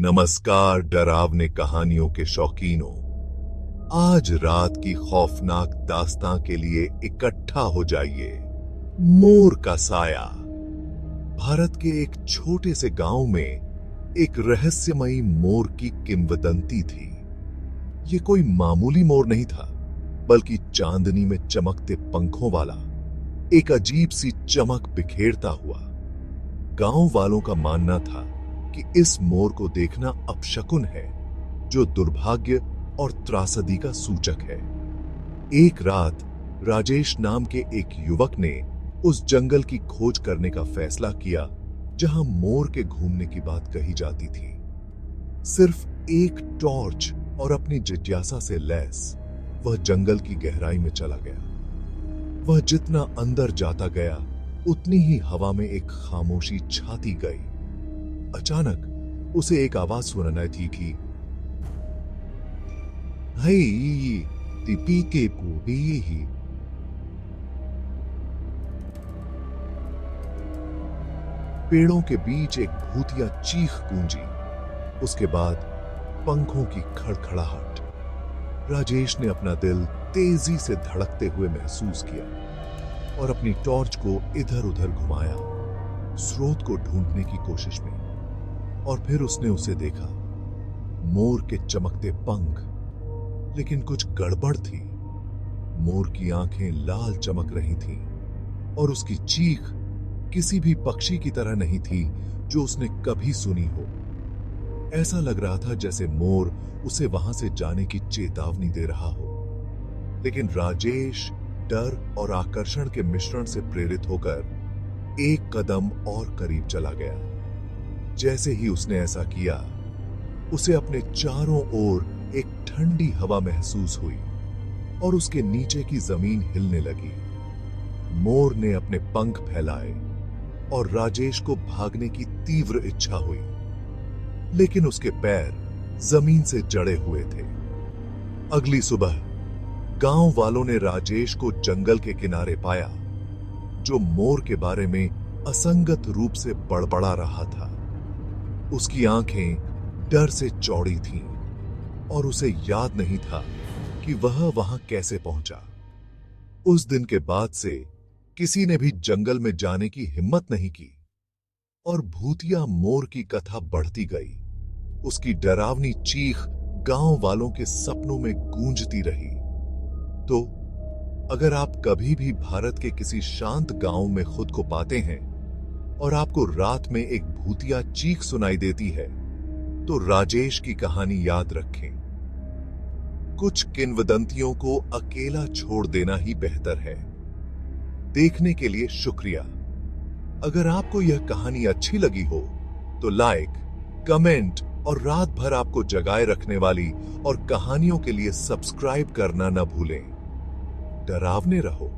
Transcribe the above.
नमस्कार डरावने कहानियों के शौकीनों। आज रात की खौफनाक दास्तां के लिए इकट्ठा हो जाइए। मोर का साया। भारत के एक छोटे से गांव में एक रहस्यमयी मोर की किंवदंती थी। ये कोई मामूली मोर नहीं था, बल्कि चांदनी में चमकते पंखों वाला एक अजीब सी चमक बिखेरता हुआ। गांव वालों का मानना था कि इस मोर को देखना अपशकुन है, जो दुर्भाग्य और त्रासदी का सूचक है। एक रात राजेश नाम के एक युवक ने उस जंगल की खोज करने का फैसला किया जहां मोर के घूमने की बात कही जाती थी। सिर्फ एक टॉर्च और अपनी जिज्ञासा से लैस वह जंगल की गहराई में चला गया। वह जितना अंदर जाता गया, उतनी ही हवा में एक खामोशी छाती गई। अचानक उसे एक आवाज सुनाई थी कि हई तिपी के पूरी ही। पेड़ों के बीच एक भूतिया चीख गूंजी। उसके बाद पंखों की खड़खड़ाहट। राजेश ने अपना दिल तेजी से धड़कते हुए महसूस किया और अपनी टॉर्च को इधर उधर घुमाया, स्रोत को ढूंढने की कोशिश में। और फिर उसने उसे देखा, मोर के चमकते पंख, लेकिन कुछ गड़बड़ थी। मोर की आंखें लाल चमक रही थीं और उसकी चीख किसी भी पक्षी की तरह नहीं थी जो उसने कभी सुनी हो। ऐसा लग रहा था जैसे मोर उसे वहां से जाने की चेतावनी दे रहा हो। लेकिन राजेश डर और आकर्षण के मिश्रण से प्रेरित होकर एक कदम और करीब चला गया। जैसे ही उसने ऐसा किया, उसे अपने चारों ओर एक ठंडी हवा महसूस हुई और उसके नीचे की जमीन हिलने लगी। मोर ने अपने पंख फैलाए और राजेश को भागने की तीव्र इच्छा हुई, लेकिन उसके पैर जमीन से जड़े हुए थे। अगली सुबह गांव वालों ने राजेश को जंगल के किनारे पाया, जो मोर के बारे में असंगत रूप से बड़बड़ा रहा था। उसकी आंखें डर से चौड़ी थीं और उसे याद नहीं था कि वह वहां कैसे पहुंचा। उस दिन के बाद से किसी ने भी जंगल में जाने की हिम्मत नहीं की और भूतिया मोर की कथा बढ़ती गई। उसकी डरावनी चीख गांव वालों के सपनों में गूंजती रही। तो अगर आप कभी भी भारत के किसी शांत गांव में खुद को पाते हैं और आपको रात में एक भूतिया चीख सुनाई देती है, तो राजेश की कहानी याद रखें। कुछ किंवदंतियों को अकेला छोड़ देना ही बेहतर है। देखने के लिए शुक्रिया। अगर आपको यह कहानी अच्छी लगी हो तो लाइक, कमेंट और रात भर आपको जगाए रखने वाली और कहानियों के लिए सब्सक्राइब करना न भूलें। डरावने रहो।